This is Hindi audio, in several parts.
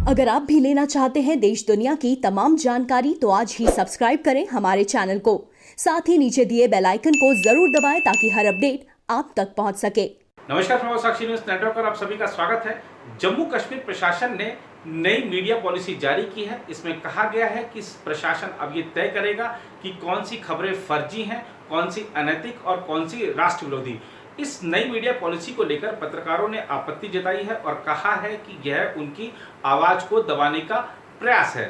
अगर आप भी लेना चाहते हैं देश दुनिया की तमाम जानकारी तो आज ही सब्सक्राइब करें हमारे चैनल को। साथ ही नीचे दिए बेल आइकन को जरूर दबाएं ताकि हर अपडेट आप तक पहुंच सके। नमस्कार फ्रॉम साक्षी न्यूज नेटवर्क पर आप सभी का स्वागत है। जम्मू कश्मीर प्रशासन ने नई मीडिया पॉलिसी जारी की है। इसमें कहा गया है कि प्रशासन अब ये तय करेगा कि कौन सी खबरें फर्जी हैं, कौन सी अनैतिक और कौन सी राष्ट्र विरोधी। इस नई मीडिया पॉलिसी को लेकर पत्रकारों ने आपत्ति जताई है और कहा है कि यह उनकी आवाज को दबाने का प्रयास है।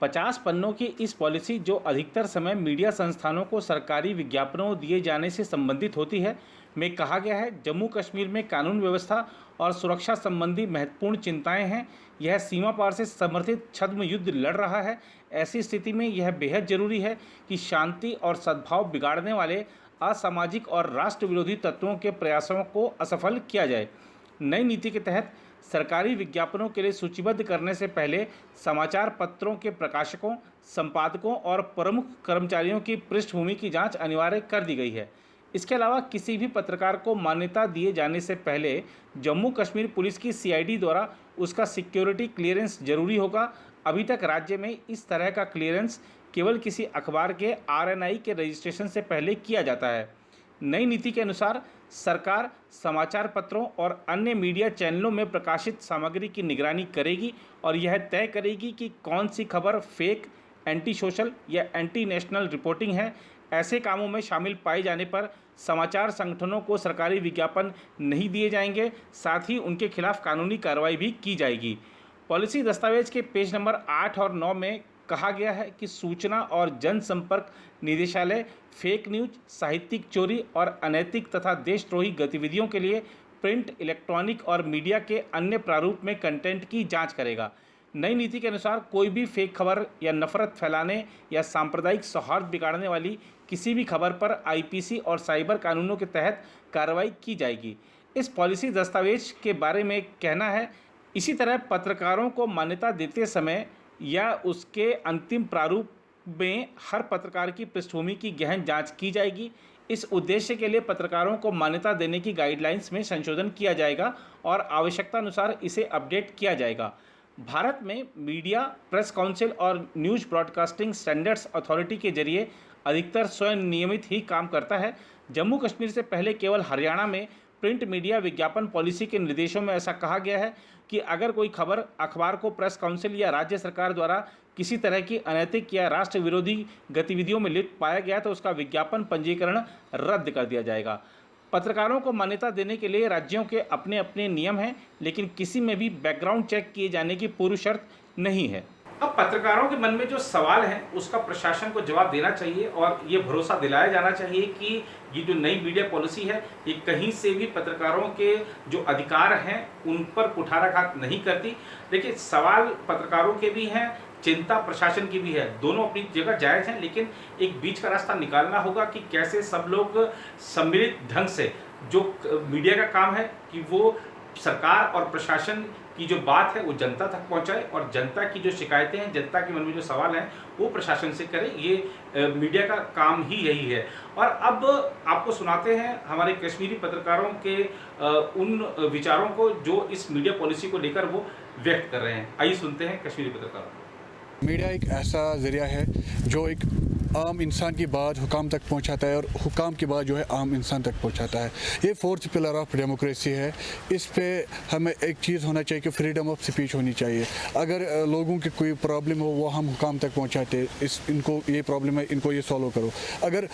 50 पन्नों की इस पॉलिसी, जो अधिकतर समय मीडिया संस्थानों को सरकारी विज्ञापनों दिए जाने से संबंधित होती है, में कहा गया है जम्मू कश्मीर में कानून व्यवस्था और सुरक्षा संबंधी महत्वपूर्ण चिंताएं हैं। यह सीमा पार से समर्थित छद्म युद्ध लड़ रहा है। ऐसी स्थिति में यह बेहद जरूरी है कि शांति और सद्भाव बिगाड़ने वाले असामाजिक और राष्ट्र विरोधी तत्वों के प्रयासों को असफल किया जाए। नई नीति के तहत सरकारी विज्ञापनों के लिए सूचीबद्ध करने से पहले समाचार पत्रों के प्रकाशकों, संपादकों और प्रमुख कर्मचारियों की पृष्ठभूमि की जांच अनिवार्य कर दी गई है। इसके अलावा किसी भी पत्रकार को मान्यता दिए जाने से पहले जम्मू कश्मीर पुलिस की सीआईडी द्वारा उसका सिक्योरिटी क्लियरेंस जरूरी होगा। अभी तक राज्य में इस तरह का क्लियरेंस केवल किसी अखबार के आरएनआई के रजिस्ट्रेशन से पहले किया जाता है। नई नीति के अनुसार सरकार समाचार पत्रों और अन्य मीडिया चैनलों में प्रकाशित सामग्री की निगरानी करेगी और यह तय करेगी कि कौन सी खबर फेक, एंटी सोशल या एंटी नेशनल रिपोर्टिंग है। ऐसे कामों में शामिल पाए जाने पर समाचार संगठनों को सरकारी विज्ञापन नहीं दिए जाएंगे। साथ ही उनके खिलाफ कानूनी कार्रवाई भी की जाएगी। पॉलिसी दस्तावेज के पेज नंबर 8 और 9 में कहा गया है कि सूचना और जनसंपर्क निदेशालय फेक न्यूज, साहित्यिक चोरी और अनैतिक तथा देशद्रोही गतिविधियों के लिए प्रिंट, इलेक्ट्रॉनिक और मीडिया के अन्य प्रारूप में कंटेंट की जांच करेगा। नई नीति के अनुसार कोई भी फेक खबर या नफरत फैलाने या सांप्रदायिक सौहार्द बिगाड़ने वाली किसी भी खबर पर आईपीसी और साइबर कानूनों के तहत कार्रवाई की जाएगी। इस पॉलिसी दस्तावेज के बारे में कहना है, इसी तरह पत्रकारों को मान्यता देते समय या उसके अंतिम प्रारूप में हर पत्रकार की पृष्ठभूमि की गहन जांच की जाएगी। इस उद्देश्य के लिए पत्रकारों को मान्यता देने की गाइडलाइंस में संशोधन किया जाएगा और आवश्यकता अनुसार इसे अपडेट किया जाएगा। भारत में मीडिया प्रेस काउंसिल और न्यूज़ ब्रॉडकास्टिंग स्टैंडर्ड्स अथॉरिटी के जरिए अधिकतर स्वयं नियमित ही काम करता है। जम्मू कश्मीर से पहले केवल हरियाणा में प्रिंट मीडिया विज्ञापन पॉलिसी के निर्देशों में ऐसा कहा गया है कि अगर कोई खबर अखबार को प्रेस काउंसिल या राज्य सरकार द्वारा किसी तरह की अनैतिक या राष्ट्र विरोधी गतिविधियों में लिप्त पाया गया तो उसका विज्ञापन पंजीकरण रद्द कर दिया जाएगा। पत्रकारों को मान्यता देने के लिए राज्यों के अपने अपने नियम हैं, लेकिन किसी में भी बैकग्राउंड चेक किए जाने की पूर्व शर्त नहीं है। अब पत्रकारों के मन में जो सवाल है उसका प्रशासन को जवाब देना चाहिए और ये भरोसा दिलाया जाना चाहिए कि ये जो नई मीडिया पॉलिसी है ये कहीं से भी पत्रकारों के जो अधिकार हैं उन पर कुठाराघात नहीं करती। देखिए, सवाल पत्रकारों के भी हैं, चिंता प्रशासन की भी है, दोनों अपनी जगह जायज़ हैं, लेकिन एक बीच का रास्ता निकालना होगा कि कैसे सब लोग सम्मिलित ढंग से, जो मीडिया का काम है कि वो सरकार और प्रशासन की जो बात है वो जनता तक पहुंचाए और जनता की जो शिकायतें हैं, जनता के मन में जो सवाल हैं वो प्रशासन से करे। ये मीडिया का काम ही यही है। और अब आपको सुनाते हैं हमारे कश्मीरी पत्रकारों के उन विचारों को जो इस मीडिया पॉलिसी को लेकर वो व्यक्त कर रहे हैं। आइए सुनते हैं कश्मीरी पत्रकारों को। मीडिया एक ऐसा ज़रिया है जो एक आम इंसान की बात हुकाम तक पहुंचाता है और हुकाम की बात जो है आम इंसान तक पहुंचाता है। ये फोर्थ पिलर ऑफ डेमोक्रेसी है। इस पे हमें एक चीज़ होना चाहिए कि फ्रीडम ऑफ स्पीच होनी चाहिए। अगर लोगों की कोई प्रॉब्लम हो वो हम हुकाम तक पहुंचाते, इनको ये प्रॉब्लम है, इनको ये सॉल्व करो। अगर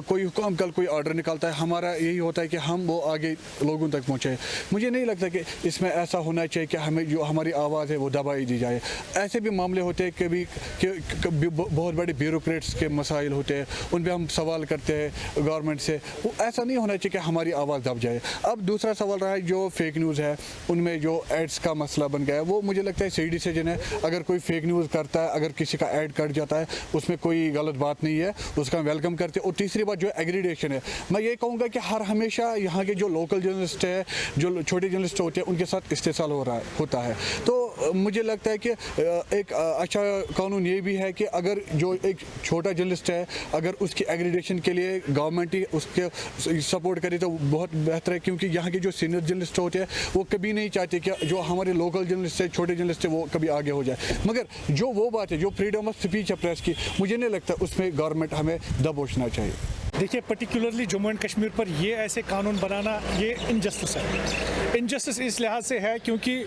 कोई हुकाम कल कोई ऑर्डर निकालता है, हमारा यही होता है कि हम वो आगे लोगों तक पहुँचाए। मुझे नहीं लगता कि इसमें ऐसा होना चाहिए कि हमें जो हमारी आवाज़ है वो दबाई दी जाए। ऐसे भी मामले होते हैं कभी बहुत बड़े ब्यूरोक्रेट्स के मसाइल होते हैं, उन पर हम सवाल करते हैं गवर्नमेंट से। वो ऐसा नहीं होना चाहिए कि हमारी आवाज़ दब जाए। अब दूसरा सवाल रहा है जो फेक न्यूज़ है, उनमें जो एड्स का मसला बन गया है, वो मुझे लगता है सही डिसीजन है। अगर कोई फेक न्यूज़ करता है, अगर किसी का ऐड कट जाता है, उसमें कोई गलत बात नहीं है, उसका वेलकम करते हैं। और तीसरी बात जो है एग्रीडेशन है। मैं ये कहूँगा कि हर हमेशा यहाँ के जो लोकल जर्नलिस्ट है, जो छोटे जर्नलिस्ट होते हैं, उनके साथ इस्तेसाल होता है। तो मुझे लगता है कि एक अच्छा कानून ये भी है कि अगर जो एक छोटा जर्नलिस्ट जर्नलिस्ट है, अगर उसकी एग्रीडेशन के लिए गवर्नमेंट ही उसके सपोर्ट करे तो बहुत बेहतर है, क्योंकि यहाँ के जो सीनियर जर्नलिस्ट होते हैं वो कभी नहीं चाहते कि जो हमारे लोकल जर्नलिस्ट है, छोटे जर्नलिस्ट है, वो कभी आगे हो जाए। मगर जो वो बात है, जो फ्रीडम ऑफ स्पीच है प्रेस की, मुझे नहीं लगता उसमें गवर्नमेंट हमें दबोचना चाहिए। देखिए, पर्टिकुलरली जम्मू एंड कश्मीर पर ये ऐसे कानून बनाना ये इनजस्टिस है। इनजस्टिस इस लिहाज से है क्योंकि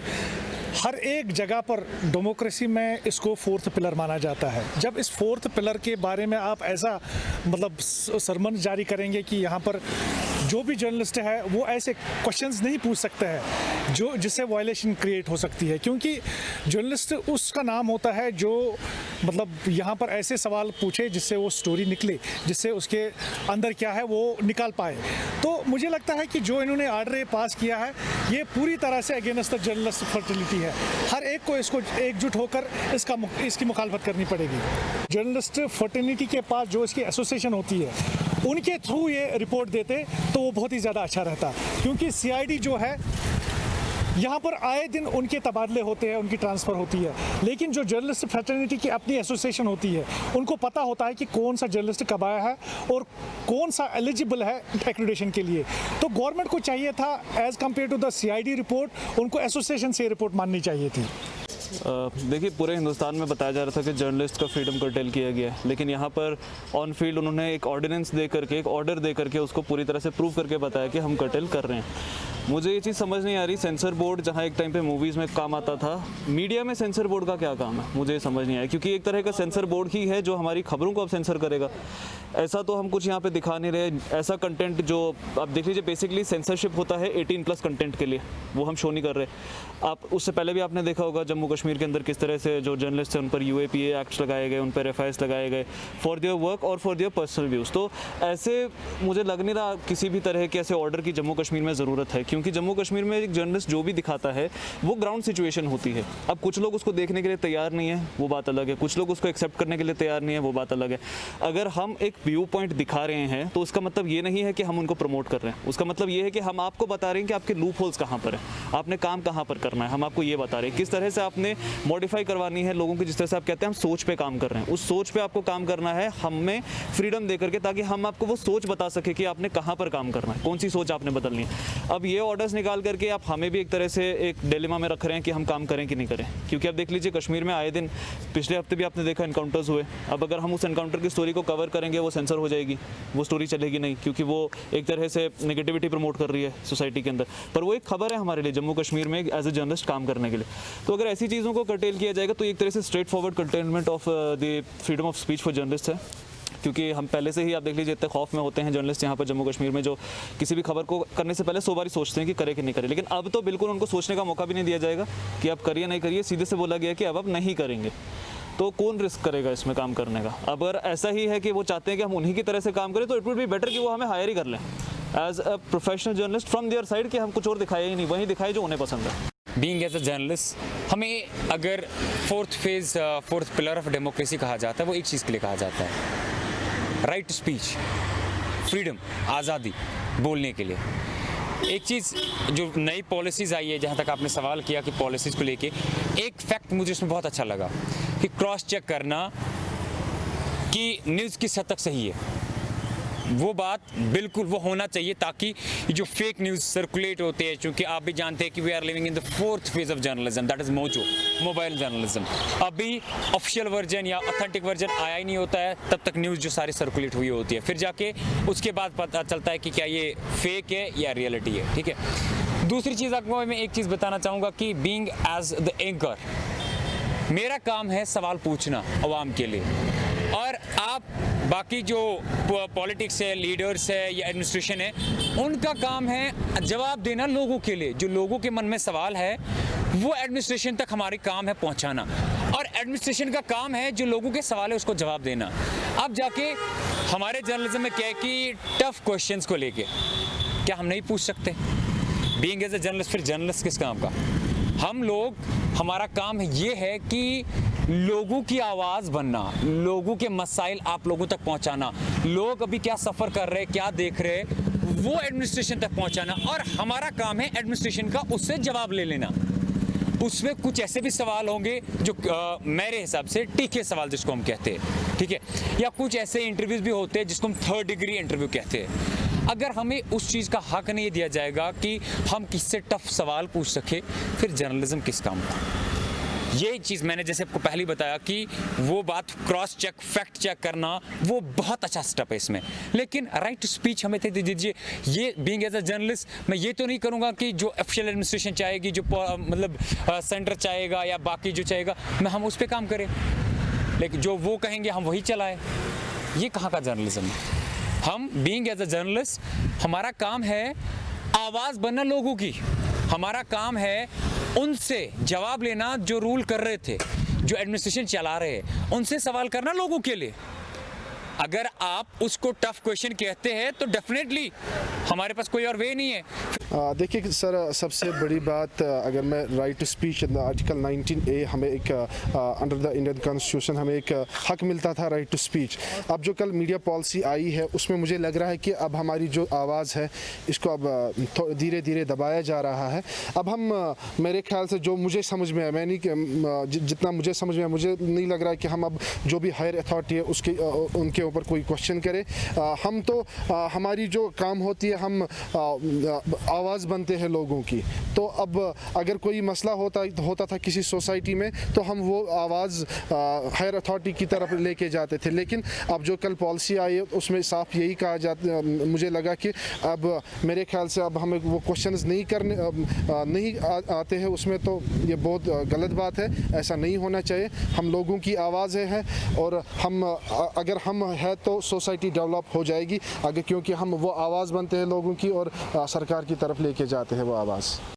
हर एक जगह पर डेमोक्रेसी में इसको फोर्थ पिलर माना जाता है। जब इस फोर्थ पिलर के बारे में आप ऐसा मतलब सरमन जारी करेंगे कि यहाँ पर जो भी जर्नलिस्ट है वो ऐसे क्वेश्चंस नहीं पूछ सकते हैं जो जिससे वायलेशन क्रिएट हो सकती है, क्योंकि जर्नलिस्ट उसका नाम होता है जो मतलब यहाँ पर ऐसे सवाल पूछे जिससे वो स्टोरी निकले, जिससे उसके अंदर क्या है वो निकाल पाए। तो मुझे लगता है कि जो इन्होंने आर्डर पास किया है ये पूरी तरह से अगेंस्ट द जर्नलिस्ट फर्टिलिटी है। हर एक को इसको एकजुट होकर इसकी मुखालफत करनी पड़ेगी। जर्नलिस्ट फर्टिलिटी के पास जो इसकी एसोसिएशन होती है उनके थ्रू ये रिपोर्ट देते तो वो बहुत ही ज़्यादा अच्छा रहता, क्योंकि CID जो है यहाँ पर आए दिन उनके तबादले होते हैं, उनकी ट्रांसफ़र होती है, लेकिन जो जर्नलिस्ट फ्रेटर्निटी की अपनी एसोसिएशन होती है उनको पता होता है कि कौन सा जर्नलिस्ट कब आया है और कौन सा एलिजिबल है एक्रेडिटेशन के लिए। तो गवर्नमेंट को चाहिए था as compare to the CID report उनको एसोसिएशन से रिपोर्ट माननी चाहिए थी। देखिए, पूरे हिंदुस्तान में बताया जा रहा था कि जर्नलिस्ट का फ्रीडम कर्टेल किया गया है, लेकिन यहाँ पर ऑन फील्ड उन्होंने एक ऑर्डिनेंस दे करके, एक ऑर्डर दे करके उसको पूरी तरह से प्रूव करके बताया कि हम कर्टेल कर रहे हैं। मुझे ये चीज़ समझ नहीं आ रही, सेंसर बोर्ड जहाँ एक टाइम पे मूवीज़ में काम आता था, मीडिया में सेंसर बोर्ड का क्या काम है, मुझे समझ नहीं आया, क्योंकि एक तरह का सेंसर बोर्ड ही है जो हमारी खबरों को अब सेंसर करेगा। ऐसा तो हम कुछ यहाँ पे दिखा नहीं रहे। ऐसा कंटेंट जो आप देख लीजिए, बेसिकली सेंसरशिप होता है 18+ कंटेंट के लिए, वो हम शो नहीं कर रहे। आप उससे पहले भी आपने देखा होगा जम्मू कश्मीर के अंदर किस तरह से जो जर्नलिस्ट हैं उन पर UAPA एक्ट्स लगाए गए, उन पर FIRs लगाए गए फॉर देयर वर्क और फॉर देयर पर्सनल व्यूज़। तो ऐसे मुझे लग नहीं रहा किसी भी तरह के ऐसे ऑर्डर की जम्मू कश्मीर में ज़रूरत है, क्योंकि जम्मू कश्मीर में एक जर्नलिस्ट जो भी दिखाता है वो ग्राउंड सिचुएशन होती है। अब कुछ लोग उसको देखने के लिए तैयार नहीं है, वो बात अलग है, कुछ लोग उसको एक्सेप्ट करने के लिए तैयार नहीं है, वो बात अलग है। अगर हम एक व्यू पॉइंट दिखा रहे हैं तो उसका मतलब ये नहीं है कि हम उनको प्रमोट कर रहे हैं, उसका मतलब ये है कि हम आपको बता रहे हैं कि आपके लूप होल्स कहाँ पर है, आपने काम कहाँ पर करना है, हम आपको ये बता रहे हैं किस तरह से आपने मॉडिफाई करवानी है लोगों की। जिस तरह से आप कहते हैं हम सोच पे काम कर रहे हैं, उस सोच पे आपको काम करना है हमें फ्रीडम दे करके, ताकि हम आपको वो सोच बता सके कि आपने कहाँ पर काम करना है, कौन सी सोच आपने बदलनी है। अब ये ऑर्डर्स निकाल करके आप हमें भी एक तरह से एक डिलेमा में रख रहे हैं कि हम काम करें कि नहीं करें, क्योंकि आप देख लीजिए कश्मीर में आए दिन, पिछले हफ्ते भी आपने देखा एनकाउंटर्स हुए। अब अगर हम उस एनकाउंटर की स्टोरी को कवर करेंगे वो सेंसर हो जाएगी, वो स्टोरी चलेगी नहीं, क्योंकि वो एक तरह से नेगेटिविटी प्रमोट कर रही है सोसाइटी के अंदर। पर वो एक खबर है हमारे लिए जम्मू कश्मीर में एज ए जर्नलिस्ट काम करने के लिए। तो अगर ऐसी चीज़ों को कर्टेल किया जाएगा तो एक तरह से straight forward curtailment of the freedom of speech for journalist है, क्योंकि हम पहले से ही आप देख लीजिए इतने खौफ में होते हैं जर्नलिस्ट यहाँ पर जम्मू कश्मीर में, जो किसी भी खबर को करने से पहले 100 बार सोचते हैं कि करे कि नहीं करे। लेकिन अब तो बिल्कुल उनको सोचने का मौका भी नहीं दिया जाएगा कि आप करिए नहीं करिए, सीधे से बोला गया कि अब आप नहीं करेंगे। तो कौन रिस्क करेगा इसमें काम करने का? अगर ऐसा ही है कि वो चाहते हैं कि हम उन्हीं की तरह से काम करें तो इट वुड बी बेटर कि वो हमें हायर ही कर लें as a professional journalist from their side, कि हम कुछ और दिखाए ही नहीं, वही दिखाए जो उन्हें पसंद है। बीइंग एज अ जर्नलिस्ट, हमें अगर फोर्थ पिलर ऑफ डेमोक्रेसी कहा जाता है वो एक चीज़ के लिए कहा जाता है, राइट टू स्पीच, फ्रीडम, आज़ादी बोलने के लिए। एक चीज़ जो नई पॉलिसीज़ आई है, जहाँ तक आपने सवाल किया कि पॉलिसीज़ को लेके, एक फैक्ट मुझे इसमें बहुत अच्छा लगा कि क्रॉस चेक करना कि न्यूज़ किस हद तक सही है, वो बात बिल्कुल वो होना चाहिए, ताकि जो फेक न्यूज़ सर्कुलेट होते हैं, क्योंकि आप भी जानते हैं कि we are living in the 4th phase of journalism, that is mobile journalism. अभी ऑफिशियल वर्जन या ऑथेंटिक वर्जन आया ही नहीं होता है, तब तक न्यूज़ जो सारी सर्कुलेट हुई होती है, फिर जाके उसके बाद पता चलता है कि क्या ये फेक है या रियलिटी है। ठीक है, दूसरी चीज़ आपको मैं एक चीज़ बताना चाहूँगा कि बीइंग एज द एंकर, मेरा काम है सवाल पूछना अवाम के लिए, और आप बाकी जो पॉलिटिक्स है, लीडर्स है या एडमिनिस्ट्रेशन है, उनका काम है जवाब देना लोगों के लिए। जो लोगों के मन में सवाल है वो एडमिनिस्ट्रेशन तक हमारी काम है पहुंचाना, और एडमिनिस्ट्रेशन का काम है जो लोगों के सवाल है उसको जवाब देना। अब जाके हमारे जर्नलिज्म में क्या है कि टफ क्वेश्चंस को लेके क्या हम नहीं पूछ सकते? बीइंग एज ए जर्नलिस्ट, फिर जर्नलिस्ट किस काम का? हम लोग, हमारा काम ये है कि लोगों की आवाज़ बनना, लोगों के मसाइल आप लोगों तक पहुंचाना, लोग अभी क्या सफ़र कर रहे हैं, क्या देख रहे हैं, वो एडमिनिस्ट्रेशन तक पहुंचाना, और हमारा काम है एडमिनिस्ट्रेशन का उससे जवाब ले लेना। उसमें कुछ ऐसे भी सवाल होंगे जो मेरे हिसाब से टीके सवाल जिसको हम कहते हैं, ठीक है, या कुछ ऐसे इंटरव्यूज भी होते हैं जिसको हम 3rd डिग्री इंटरव्यू कहते हैं। अगर हमें उस चीज़ का हक नहीं दिया जाएगा कि हम किससे टफ सवाल पूछ सके, फिर जर्नलिज्म किस काम का? ये चीज़ मैंने जैसे आपको पहले ही बताया कि वो बात क्रॉस चेक, फैक्ट चेक करना, वो बहुत अच्छा स्टेप है इसमें। लेकिन राइट टू स्पीच हमें दे दीजिए। ये बीइंग एज अ जर्नलिस्ट मैं ये तो नहीं करूँगा कि जो ऑफिशियल एडमिनिस्ट्रेशन चाहेगी, जो मतलब सेंटर चाहेगा या बाकी जो चाहेगा, हम उस पर काम करें, लेकिन जो वो कहेंगे हम वही चलाएं। ये कहाँ का जर्नलिज्म है? हम बीइंग एज अ जर्नलिस्ट, हमारा काम है आवाज़ बनना लोगों की, हमारा काम है उनसे जवाब लेना जो रूल कर रहे थे, जो एडमिनिस्ट्रेशन चला रहे हैं, उनसे सवाल करना लोगों के लिए। अगर आप उसको टफ क्वेश्चन कहते हैं तो डेफिनेटली हमारे पास कोई और वे नहीं है। देखिए सर, सबसे बड़ी बात, अगर मैं right to speech article 19A, हमें एक अंडर द इंडियन कॉन्स्टिट्यूशन हमें एक हक मिलता था राइट टू स्पीच। अब जो कल मीडिया पॉलिसी आई है उसमें मुझे लग रहा है कि अब हमारी जो आवाज़ है इसको अब धीरे धीरे दबाया जा रहा है। अब हम, मेरे ख्याल से जो मुझे समझ में आया, मैं नहीं, जितना मुझे समझ में आया, मुझे नहीं लग रहा है कि हम अब जो भी हायर अथॉरिटी है उसके उनके ऊपर कोई क्वेश्चन करे। हम तो हमारी जो काम होती है, हम आवाज़ बनते हैं लोगों की। तो अब अगर कोई मसला होता था किसी सोसाइटी में, तो हम वो आवाज़ हायर अथॉरिटी की तरफ लेके जाते थे। लेकिन अब जो कल पॉलिसी आई है उसमें साफ यही कहा जाता, मुझे लगा कि अब मेरे ख्याल से अब हमें वो क्वेश्चंस नहीं आते हैं उसमें, तो ये बहुत गलत बात है, ऐसा नहीं होना चाहिए। हम लोगों की आवाज़ें हैं और हम अगर हम है तो सोसाइटी डेवलप हो जाएगी, अगर क्योंकि हम वो आवाज़ बनते हैं लोगों की और सरकार की तरफ लेके जाते हैं वो आवाज़।